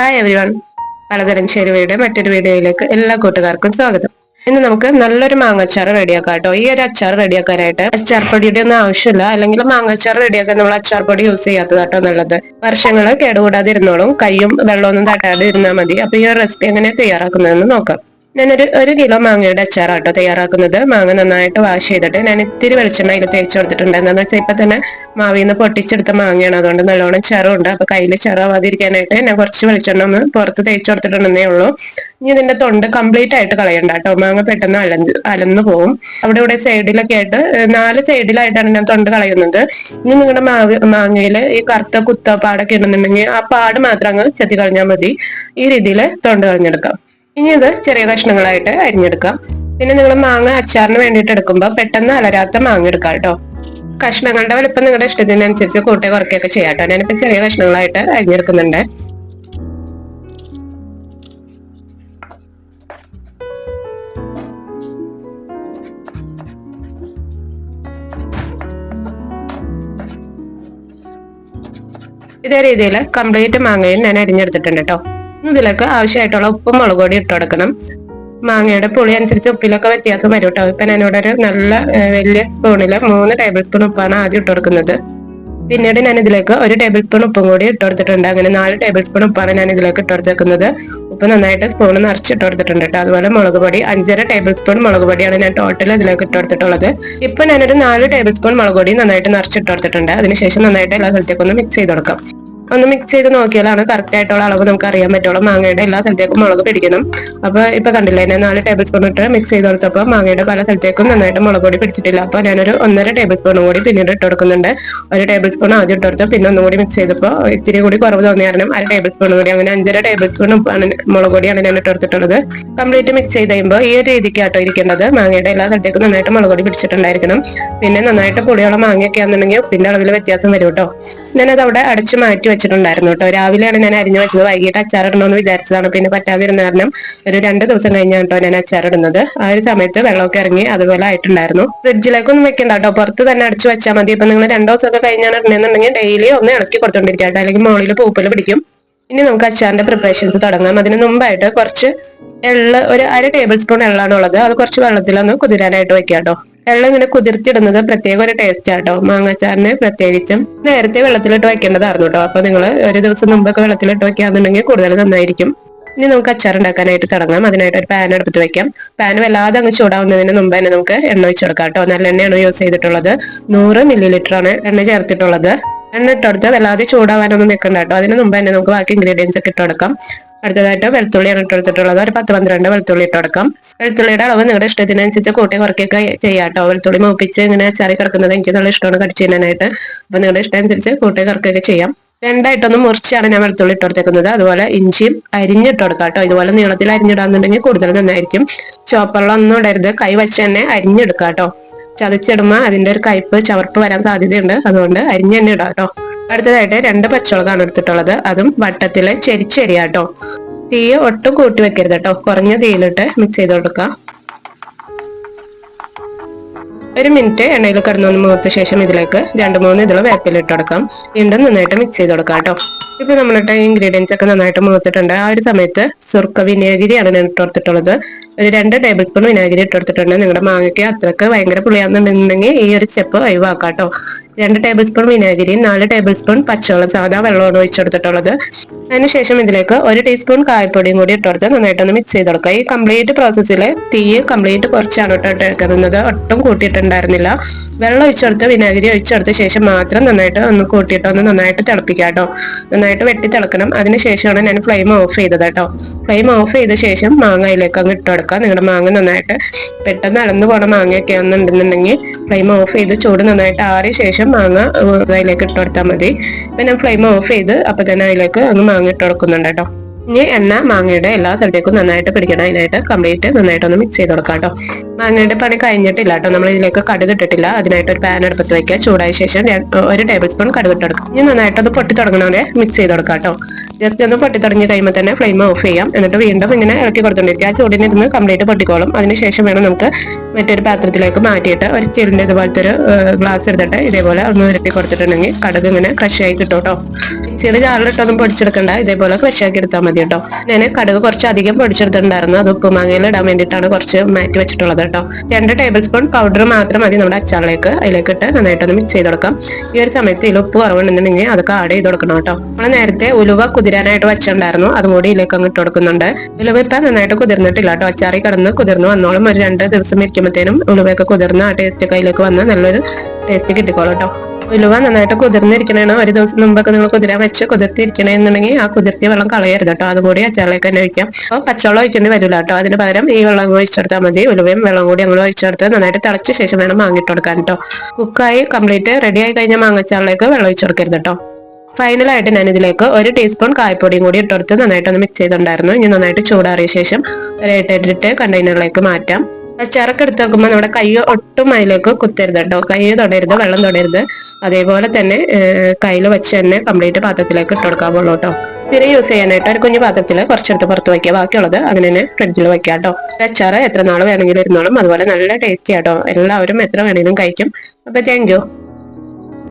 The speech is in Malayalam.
ഹായ് എവരിവൺ, പലതരം ചേരുവയുടെ മറ്റൊരു വീഡിയോയിലേക്ക് എല്ലാ കൂട്ടുകാർക്കും സ്വാഗതം. ഇന്ന് നമുക്ക് നല്ലൊരു മാങ്ങാച്ചാർ റെഡിയാക്കാം കേട്ടോ. ഈ ഒരു അച്ചാർ റെഡിയാക്കാനായിട്ട് അച്ചാർ പൊടിയുടെ ഒന്നും ആവശ്യമില്ല, അല്ലെങ്കിൽ മാങ്ങാച്ചാർ റെഡിയാക്കാൻ നമ്മൾ അച്ചാർ പൊടി യൂസ് ചെയ്യാത്തതാട്ടോ നല്ലത്. വർഷങ്ങള് കേടുകൂടാതെ ഇരുന്നോളും, കയ്യും വെള്ളമൊന്നും തട്ടാതെ ഇരുന്നാൽ മതി. അപ്പൊ ഈ ഒരു റെസിപ്പി എങ്ങനെ തയ്യാറാക്കുന്നതെന്ന് നോക്കാം. ഞാനൊരു 1 കിലോ മാങ്ങയുടെ അച്ചാറാട്ടോ തയ്യാറാക്കുന്നത്. മാങ്ങ നന്നായിട്ട് വാഷ് ചെയ്തിട്ട് ഞാൻ ഇത്തിരി വെളിച്ചെണ്ണ അതിൽ തേച്ച് കൊടുത്തിട്ടുണ്ട്. എന്താണെന്ന് വെച്ചാൽ ഇപ്പൊ തന്നെ മാവിൽ നിന്ന് പൊട്ടിച്ചെടുത്ത മാങ്ങയാണ്, അതുകൊണ്ട് നല്ലോണം ചെറുണ്ട്. അപ്പൊ കയ്യിൽ ചെറാവാതിരിക്കാനായിട്ട് ഞാൻ കുറച്ച് വെളിച്ചെണ്ണ ഒന്ന് പുറത്ത് തേച്ച് കൊടുത്തിട്ടുണ്ടെന്നേ ഉള്ളൂ. ഇനി ഇതിന്റെ തൊണ്ട് കംപ്ലീറ്റ് ആയിട്ട് കളയണ്ട കേട്ടോ, മാങ്ങ പെട്ടെന്ന് അലന്ന് പോകും. അവിടെ ഇവിടെ സൈഡിലൊക്കെ ആയിട്ട് 4 സൈഡിലായിട്ടാണ് ഞാൻ തൊണ്ട് കളയുന്നത്. ഇനി നിങ്ങളുടെ മാങ്ങയില് ഈ കറുത്ത കുത്തോ പാടൊക്കെ ഉണ്ടെന്നുണ്ടെങ്കിൽ ആ പാട് മാത്രം അങ്ങ് ചെത്തി കളഞ്ഞാൽ മതി. ഈ രീതിയിൽ തൊണ്ട് കളഞ്ഞെടുക്കാം. ഇനി ഇത് ചെറിയ കഷ്ണങ്ങളായിട്ട് അരിഞ്ഞെടുക്കാം. പിന്നെ നിങ്ങൾ മാങ്ങ അച്ചാറിന് വേണ്ടിയിട്ട് എടുക്കുമ്പോൾ പെട്ടെന്ന് അലരാത്ത മാങ്ങ എടുക്കാം കേട്ടോ. കഷ്ണങ്ങളുടെ വലുപ്പം നിങ്ങളുടെ ഇഷ്ടത്തിനനുസരിച്ച് കൂട്ടി കുറയ്ക്കുകയൊക്കെ ചെയ്യാം കേട്ടോ. ഞാനിപ്പോ ചെറിയ കഷ്ണങ്ങളായിട്ട് അരിഞ്ഞെടുക്കുന്നുണ്ട്. ഇതേ രീതിയിൽ കംപ്ലീറ്റ് മാങ്ങയും ഞാൻ അരിഞ്ഞെടുത്തിട്ടുണ്ട് കേട്ടോ. ഇതിലേക്ക് ആവശ്യമായിട്ടുള്ള ഉപ്പും മുളക് പൊടി ഇട്ട് കൊടുക്കണം. മാങ്ങയുടെ പുളി അനുസരിച്ച് ഉപ്പിലൊക്കെ വ്യത്യാസം വരും കേട്ടോ. ഇപ്പൊ ഞാനിവിടെ ഒരു നല്ല വലിയ സ്പൂണില് 3 ടേബിൾ സ്പൂൺ ഉപ്പാണ് ആദ്യം ഇട്ട് കൊടുക്കുന്നത്. പിന്നീട് ഞാൻ ഇതിലേക്ക് 1 ടേബിൾ സ്പൂൺ ഉപ്പും കൂടി ഇട്ട് കൊടുത്തിട്ടുണ്ട്. അങ്ങനെ 4 ടേബിൾ സ്പൂൺ ഉപ്പാണ് ഞാൻ ഇതിലേക്ക് ഇട്ട് കൊടുത്തേക്കുന്നത്. ഉപ്പ് നന്നായിട്ട് സ്പൂൺ നിറച്ചിട്ട് കൊടുത്തിട്ടുണ്ട് കേട്ടോ. അതുപോലെ മുളക് പൊടി 5.5 ടേബിൾ സ്പൂൺ മുളക് പൊടിയാണ് ഞാൻ ടോട്ടൽ ഇതിലേക്ക് ഇട്ട് കൊടുത്തിട്ടുള്ളത്. ഇപ്പൊ ഞാനൊരു 4 ടേബിൾ സ്പൂൺ മുളക് പൊടി നന്നായിട്ട് നിറച്ചിട്ട് കൊടുത്തിട്ടുണ്ട്. അതിനുശേഷം നന്നായിട്ട് എല്ലാ സ്ഥലത്തേക്കും ഒന്ന് മിക്സ് ചെയ്ത് കൊടുക്കാം. ഒന്ന് മിക്സ് ചെയ്ത് നോക്കിയാലാണ് കറക്റ്റ് ആയിട്ടുള്ള അളവ് നമുക്ക് അറിയാൻ പറ്റുള്ളൂ. മാങ്ങയുടെ എല്ലാ സ്ഥലത്തേക്കും മുളക് പിടിക്കണം. അപ്പൊ ഇപ്പൊ കണ്ടില്ലേ, ഞാൻ 4 ടേബിൾ സ്പൂൺ ഇട്ട് മിക്സ് ചെയ്ത് കൊടുത്തപ്പോൾ മാങ്ങയുടെ പല സ്ഥലത്തേക്കും നന്നായിട്ട് മുളക് പൊടി പിടിച്ചിട്ടില്ല. അപ്പൊ ഞാനൊരു 1.5 ടേബിൾ സ്പൂണും കൂടി പിന്നീട് ഇട്ട് കൊടുക്കുന്നുണ്ട്. 1 ടേബിൾ സ്പൂൺ ആദ്യം ഇട്ട് കൊടുത്തു, പിന്നെ ഒന്നും കൂടി മിക്സ് ചെയ്തപ്പോൾ ഇത്തിരി കൂടി കുറവ് തോന്നിയ കാരണം 1/2 ടേബിൾ സ്പൂൺ കൂടി, അങ്ങനെ 5.5 ടേബിൾ സ്പൂൺ മുളക് പൊടിയാണ് ഞാൻ ഇട്ട് കൊടുത്തിട്ടുള്ളത്. കംപ്ലീറ്റ് മിക്സ് ചെയ്ത് കഴിയുമ്പോൾ ഈ ഒരു രീതിക്കാട്ടോ ഇരിക്കേണ്ടത്. മാങ്ങയുടെ എല്ലാ സ്ഥലത്തേക്കും നന്നായിട്ട് മുളക് പൊടി പിടിച്ചിട്ടുണ്ടായിരിക്കണം. പിന്നെ നന്നായിട്ട് പുളിയുള്ള മാങ്ങയൊക്കെ ആണെന്നുണ്ടെങ്കിൽ ഉപ്പിന്റെ അളവിൽ വ്യത്യാസം വരും കേട്ടോ. ഞാനത് അവിടെ അടച്ച് മാറ്റി വെച്ചിട്ടുണ്ടായിരുന്നു കേട്ടോ. രാവിലെയാണ് ഞാൻ അരിഞ്ഞു വെച്ചത്, വൈകിട്ട് അച്ചാറിടണമെന്ന് വിചാരിച്ചതാണ്. പിന്നെ പറ്റാതിരുന്ന കാരണം ഒരു 2 ദിവസം കഴിഞ്ഞാണ് കേട്ടോ ഞാൻ അച്ചാറിടുന്നത്. ആ ഒരു സമയത്ത് വെള്ളമൊക്കെ ഇറങ്ങി അതുപോലെ ആയിട്ടുണ്ടായിരുന്നു. ഫ്രിഡ്ജിലേക്കൊന്നും വെക്കണ്ട കേട്ടോ, പുറത്ത് തന്നെ അടച്ചു വെച്ചാൽ മതി. ഇപ്പൊ നിങ്ങൾ 2 ദിവസമൊക്കെ കഴിഞ്ഞാണ് ഇടണമെന്നുണ്ടെങ്കിൽ ഡെയിലി ഒന്ന് ഇളക്കി കൊടുത്തോണ്ടിരിക്കുക കേട്ടോ, അല്ലെങ്കിൽ മുകളിൽ പൂപ്പൽ പിടിക്കും. ഇനി നമുക്ക് അച്ചാറിന്റെ പ്രിപ്പറേഷൻസ് തുടങ്ങാം. അതിന് മുമ്പായിട്ട് കുറച്ച് എള്ള്, ഒരു 1/2 ടേബിൾ സ്പൂൺ എള്ളാണ് ഉള്ളത്. അത് കുറച്ച് വെള്ളത്തിലൊന്ന് കുതിരാനായിട്ട് വെക്കാം കേട്ടോ. വെള്ളം ഇങ്ങനെ കുതിർത്തിടുന്നത് പ്രത്യേക ഒരു ടേസ്റ്റ് ആട്ടോ, മാങ്ങാച്ചാറിന് പ്രത്യേകിച്ചും. നേരത്തെ വെള്ളത്തിലിട്ട് വെക്കേണ്ടതായിരുന്നു കേട്ടോ. അപ്പൊ നിങ്ങൾ ഒരു ദിവസം മുമ്പൊക്കെ വെള്ളത്തിലിട്ട് വെക്കുകയാണെന്നുണ്ടെങ്കിൽ കൂടുതൽ നന്നായിരിക്കും. ഇനി നമുക്ക് അച്ചാർ ഉണ്ടാക്കാനായിട്ട് തുടങ്ങാം. അതിനായിട്ട് ഒരു പാൻ എടുത്ത് വെക്കാം. പാൻ വല്ലാതെ അങ്ങ് ചൂടാവുന്നതിന് മുമ്പ് തന്നെ നമുക്ക് എണ്ണ ഒഴിച്ചു കൊടുക്കാം കേട്ടോ. നല്ലെണ്ണയാണ് യൂസ് ചെയ്തിട്ടുള്ളത്. 100 ml ആണ് എണ്ണ ചേർത്തിട്ടുള്ളത്. എണ്ണ ഇട്ടെടുത്ത് വല്ലാതെ ചൂടാവാനൊന്നും നിൽക്കണ്ട കേട്ടോ. അതിന് മുമ്പ് തന്നെ നമുക്ക് ബാക്കി ഇൻഗ്രീഡിയൻസ് ഒക്കെ ഇട്ട് കൊടുക്കാം. അടുത്തതായിട്ട് വെളുത്തുള്ളിയാണ് ഇട്ട് കൊടുത്തിട്ടുള്ളത്. ഒരു 10-12 വെളുത്തുള്ളി ഇട്ട് കൊടുക്കാം. വെളുത്തുള്ളിയുടെ അളവ് നിങ്ങളുടെ ഇഷ്ടത്തിനനുസരിച്ച് കൂട്ടി കുറയ്ക്കൊക്കെ ചെയ്യാം കേട്ടോ. വെളുത്തുള്ളി മൂപ്പിച്ച് ഇങ്ങനെ അച്ചാറി കിടക്കുന്നത് എനിക്ക് നല്ല ഇഷ്ടമാണ് കടിച്ചു തിന്നാനായിട്ട്. അപ്പൊ നിങ്ങളുടെ ഇഷ്ടം അനുസരിച്ച് കൂട്ടി കുറയ്ക്കൊക്കെ ചെയ്യാം. 2 മുറിച്ചാണ് ഞാൻ വെളുത്തുള്ളി ഇട്ട് കൊടുത്തേക്കുന്നത്. അതുപോലെ ഇഞ്ചിയും അരിഞ്ഞിട്ട് കൊടുക്കാം കേട്ടോ. ഇതുപോലെ നീളത്തിൽ അരിഞ്ഞിടാന്നുണ്ടെങ്കിൽ കൂടുതൽ നന്നായിരിക്കും. ചോപ്പറിലൊന്നും ഇടരുത്, കൈ വെച്ച് തന്നെ അരിഞ്ഞെടുക്കാം കേട്ടോ. ചതച്ചിടുമ്പോൾ അതിന്റെ ഒരു കയ്പ് ചവർപ്പ് വരാൻ സാധ്യതയുണ്ട്, അതുകൊണ്ട് അരിഞ്ഞ് തന്നെ ഇടാം കേട്ടോ. അടുത്തതായിട്ട് 2 പച്ചമുളകാണ് എടുത്തിട്ടുള്ളത്. അതും വട്ടത്തില് ചെരിച്ചരിയാട്ടോ. തീ ഒട്ടും കൂട്ടി വെക്കരുത് കേട്ടോ, കുറഞ്ഞ തീയിലിട്ട് മിക്സ് ചെയ്ത് കൊടുക്കാം. 1 മിനിറ്റ് എണ്ണയിൽ കിടന്നൊന്ന് മൂത്ത ശേഷം ഇതിലേക്ക് 2-3 ഇതിൽ വേപ്പില ഇട്ട് കൊടുക്കാം. വീണ്ടും നന്നായിട്ട് മിക്സ് ചെയ്ത് കൊടുക്കാം കേട്ടോ. ഇപ്പൊ നമ്മളിട്ട് ഇൻഗ്രീഡിയൻസ് ഒക്കെ നന്നായിട്ട് മൂത്തിട്ടുണ്ട്. ആ ഒരു സമയത്ത് സുർക്ക വിനാഗിരിയാണ് ഞാൻ ഇട്ട് കൊടുത്തിട്ടുള്ളത്. ഒരു 2 ടേബിൾ സ്പൂൺ വിനാഗിരി ഇട്ട് കൊടുത്തിട്ടുണ്ട്. നിങ്ങളുടെ മാങ്ങയ്ക്ക് അത്രക്ക് ഭയങ്കര പുളിയാണെന്നുണ്ടെങ്കിൽ ഈ ഒരു സ്റ്റെപ്പ് ഒഴിവാക്കാം കേട്ടോ. 2 ടേബിൾ സ്പൂൺ വിനാഗിരി, 4 ടേബിൾ സ്പൂൺ പച്ചവെള്ളം, സാധാ വെള്ളമാണ് ഒഴിച്ചെടുത്തിട്ടുള്ളത്. അതിനുശേഷം ഇതിലേക്ക് 1 ടീസ്പൂൺ കായപ്പൊടിയും കൂടി ഇട്ടെടുത്ത് നന്നായിട്ടൊന്ന് മിക്സ് ചെയ്ത് കൊടുക്കുക. ഈ കംപ്ലീറ്റ് പ്രോസസ്സിൽ തീ കംപ്ലീറ്റ് കുറച്ചാണ് ഇട്ടെടുക്കുന്നത്, ഒട്ടും കൂട്ടിയിട്ടുണ്ടായിരുന്നില്ല. വെള്ളം ഒഴിച്ചെടുത്ത് വിനാഗിരി ഒഴിച്ചെടുത്ത ശേഷം മാത്രം നന്നായിട്ട് ഒന്ന് കൂട്ടിയിട്ട് ഒന്ന് നന്നായിട്ട് തിളപ്പിക്കാം കേട്ടോ. നന്നായിട്ട് വെട്ടി തിളക്കണം. അതിനുശേഷമാണ് ഞാൻ ഫ്ലെയിം ഓഫ് ചെയ്തത് കേട്ടോ. ഫ്ലെയിം ഓഫ് ചെയ്ത ശേഷം മാങ്ങ അതിലേക്ക് അങ്ങ് ഇട്ട് കൊടുക്കുക. നിങ്ങളുടെ മാങ്ങ നന്നായിട്ട് പെട്ടെന്ന് അളന്നു പോണ മാങ്ങയൊക്കെ ആണെന്നുണ്ടെന്നുണ്ടെങ്കിൽ ഫ്ലെയിം ഓഫ് ചെയ്ത് ചൂട് നന്നായിട്ട് ആറിയ ശേഷം മാങ്ങ അതിലേക്ക് ഇട്ട് കൊടുത്താൽ മതി. ഇപ്പൊ ഞാൻ ഫ്ലെയിം ഓഫ് ചെയ്ത് അപ്പൊ തന്നെ അതിലേക്ക് അങ്ങ് മാങ്ങ ഇട്ട് കൊടുക്കുന്നുണ്ട് കേട്ടോ. ഇനി എണ്ണ മാങ്ങയുടെ എല്ലാ സ്ഥലത്തേക്കും നന്നായിട്ട് പിടിക്കണം. അതിനായിട്ട് കംപ്ലീറ്റ് നന്നായിട്ടൊന്ന് മിക്സ് ചെയ്ത് കൊടുക്കാം കേട്ടോ. മാങ്ങയുടെ പണി കഴിഞ്ഞിട്ടില്ല കേട്ടോ, നമ്മൾ ഇതിലേക്ക് കടുക് ഇട്ടിട്ടില്ല. അതിനായിട്ട് ഒരു പാൻ അടുപ്പത്ത് വെക്കുക. ചൂടായ ശേഷം 1 ടേബിൾ സ്പൂൺ കടുക് ഇട്ട് കൊടുക്കാം. ഇനി നന്നായിട്ടത് പൊട്ടി തുടങ്ങണവരെ മിക്സ് ചെയ്ത് കൊടുക്കാം കേട്ടോ. ജസ്റ്റ് ഒന്ന് പൊട്ടി തുടങ്ങി കഴിയുമ്പോൾ തന്നെ ഫ്ലെയിം ഓഫ് ചെയ്യാം. എന്നിട്ട് വീണ്ടും ഇങ്ങനെ ഇളക്കി കൊടുത്തോണ്ടിരിക്കുക. ആ ചൂടിനിരുന്ന് കംപ്ലീറ്റ് പൊട്ടിക്കോളും. അതിനുശേഷം വേണം നമുക്ക് മറ്റൊരു പാത്രത്തിലേക്ക് മാറ്റിയിട്ട് ഒരു സ്റ്റീലിന്റെ ഇതുപോലത്തെ ഒരു ഗ്ലാസ് എടുത്തിട്ട് ഇതേപോലെ ഒന്ന് ഉരുട്ടി കൊടുത്തിട്ടുണ്ടെങ്കിൽ കടുക് ഇങ്ങനെ ക്രഷ് ആയി കിട്ടും കേട്ടോ. മിക്സിയുടെ ജാറിലിട്ടൊന്നും പൊടിച്ചെടുക്കണ്ട, ഇതേപോലെ ക്രഷ് ആക്കി എടുത്താൽ മതി കേട്ടോ. ഞാൻ കടുക് കുറച്ച് അധികം പൊടിച്ചെടുത്തിട്ടുണ്ടായിരുന്നു. അത് ഉപ്പുമാങ്ങയിൽ ഇടാൻ വേണ്ടിയിട്ടാണ് കുറച്ച് മാറ്റി വെച്ചിട്ടുള്ളത് കേട്ടോ. 2 ടേബിൾ സ്പൂൺ പൗഡർ മാത്രം മതി നമ്മുടെ അച്ചാറിലേക്ക്. അതിലേക്ക് ഇട്ട് നന്നായിട്ടൊന്ന് മിക്സ് ചെയ്ത് കൊടുക്കാം. ഈ ഒരു സമയത്ത് ഇതിൽ ഉപ്പ് കുറവുണ്ടെന്നുണ്ടെങ്കിൽ അതൊക്കെ ആഡ് ചെയ്ത് കൊടുക്കണം കേട്ടോ. നമ്മൾ നേരത്തെ ഉലുവ കുതിരാനായിട്ട് വെച്ചിട്ടുണ്ടായിരുന്നു, അതും കൂടി ഇതിലേക്ക് അങ്ങ് ഇട്ട് കൊടുക്കുന്നുണ്ട്. ഉലുവ ഇപ്പം നന്നായിട്ട് കുതിർന്നിട്ടില്ല കേട്ടോ. അച്ചാറി കിടന്ന് കുതിർന്ന് വന്നോളും. ഒരു 2 ദിവസം ഇരിക്കുമ്പോഴത്തേനും ഉലുവയൊക്കെ കുതിർന്ന് ആ ടേസ്റ്റ് കയ്യിലേക്ക് വന്ന് നല്ലൊരു ടേസ്റ്റ് കിട്ടിക്കോളും കേട്ടോ. ഉലുവ നന്നായിട്ട് കുതിർന്നിരിക്കണേണ്. ഒരു ദിവസം മുമ്പൊക്കെ നിങ്ങൾ കുതിരാൻ വെച്ച് കുതിർത്തിരിക്കണമെന്നുണ്ടെങ്കിൽ ആ കുതിർത്തിയ വെള്ളം കളയരുത് കേട്ടോ. അതുകൂടി അച്ചാറിലേക്ക് തന്നെ ഒഴിക്കാം. അപ്പോൾ പച്ചവെള്ളം ഒഴിക്കേണ്ടി വരില്ല കേട്ടോ. അതിന് പകരം ഈ വെള്ളം ഒഴിച്ചെടുത്താൽ മതി. ഉലുവയും വെള്ളം കൂടി അങ്ങോട്ട് ഒഴിച്ചെടുത്ത് നന്നായിട്ട് തിളച്ച ശേഷം വേണം മാങ്ങിട്ട് കൊടുക്കാൻ കേട്ടോ. കുക്കായി കംപ്ലീറ്റ് റെഡി ആയി കഴിഞ്ഞ മാങ്ങച്ചാറിലേക്ക് വെള്ളം ഒഴിച്ചു കൊടുക്കരുത് കേട്ടോ. ഫൈനലായിട്ട് ഞാൻ ഇതിലേക്ക് 1 ടീസ്പൂൺ കായപ്പൊടിയും കൂടി ഇട്ടെടുത്ത് നന്നായിട്ടൊന്ന് മിക്സ് ചെയ്തിട്ടുണ്ടായിരുന്നു. ഇനി നന്നായിട്ട് ചൂടാറിയ ശേഷം ഒരു 8 കണ്ടെയ്നറിലേക്ക് മാറ്റാം. അച്ചാറൊക്കെ എടുത്ത് വെക്കുമ്പോൾ നമ്മുടെ കൈ ഒട്ടും അതിലേക്ക് കുത്തരുത് കേട്ടോ. കൈ തൊടരുത്, വെള്ളം തൊടരുത്. അതേപോലെ തന്നെ കയ്യിൽ വെച്ച് തന്നെ കംപ്ലീറ്റ് പാത്രത്തിലേക്ക് ഇട്ട് കൊടുക്കാൻ പോകുള്ളൂ കേട്ടോ. ഇതിന് യൂസ് ചെയ്യാനായിട്ട് ഒരു കുഞ്ഞു പാത്രത്തിൽ കുറച്ചെടുത്ത് പുറത്ത് വയ്ക്കുക. ബാക്കിയുള്ളത് അങ്ങനെ തന്നെ ഫ്രിഡ്ജിൽ വെക്കാം കേട്ടോ. അച്ചാറ് എത്ര നാൾ വേണമെങ്കിലും ഇരുന്നോളും. അതുപോലെ നല്ല ടേസ്റ്റി ആട്ടോ. എല്ലാവരും എത്ര വേണമെങ്കിലും കഴിക്കും. അപ്പോൾ താങ്ക് യു.